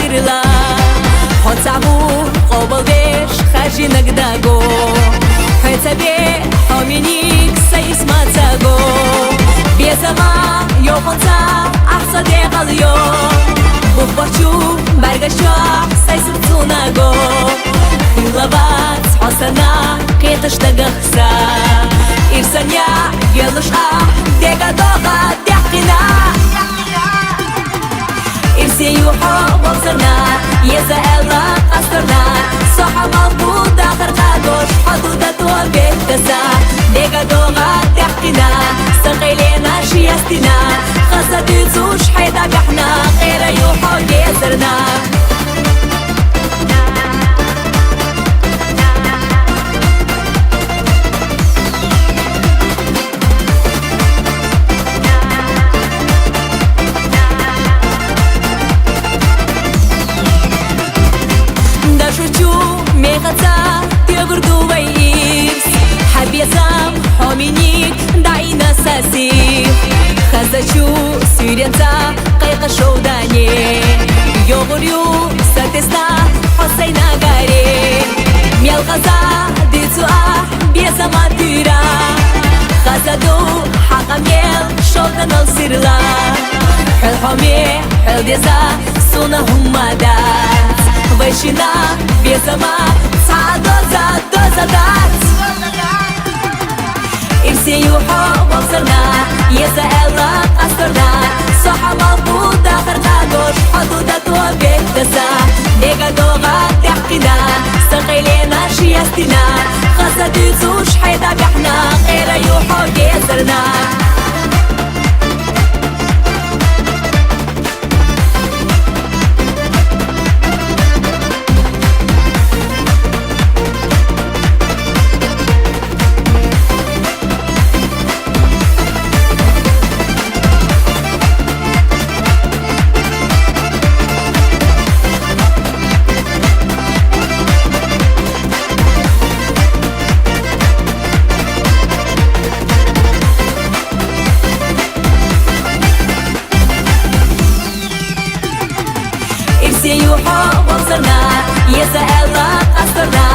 سرلا حتعمو قبلش خرجي نقداغو حتبي همينيك سيس ما تاغو بيزما يوخنتا أحسن ديغاليو بوخبارچو برگشا سيس بتوناغو يلابات حسنا قيتش تغخسا إرسانيا يلوش ديغا دوغا ديحقنا إرسي يوحو بوصرنا يزا إلا قصرنا صحب البود آخر قادوش حدودة وبيتسا ديغا دوغا ديحقنا سقيلينا شياستنا خاصة تزوش حيدا بحنا غير يوحو يزرنا حبيزام حومينيك دعينا ساسي خزشو سيرينتا قيقة شوداني يوغريو ساتستا حسينا غاري ميال غزا ديتو بيزاما تيرا غزادو حقا ميال شودان السيرلا حل حومي حل ديزا سونا همادات ويشينا بيزاما تعدوزا دوزا دات إرسي يوحو بوصرنا يزا إلا قصرنا صحب البود آخر قادوش حدودة وبيتسا ديغا دوغا تحقنا سقيلينا شياستنا خاصة تزوش حيدا بحنا غير يوحو يزرنا يوحو بوصرنا يزا إلا قصرنا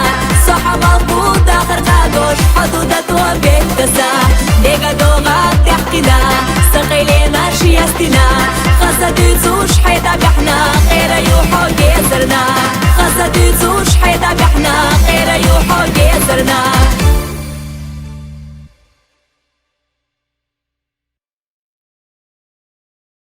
صحب البود آخر قادوش حدودة وبيتسا ديغا دوغا تحقنا سقيلينا شياستنا خاصة تزوش حيدا بحنا غير يوحو يزرنا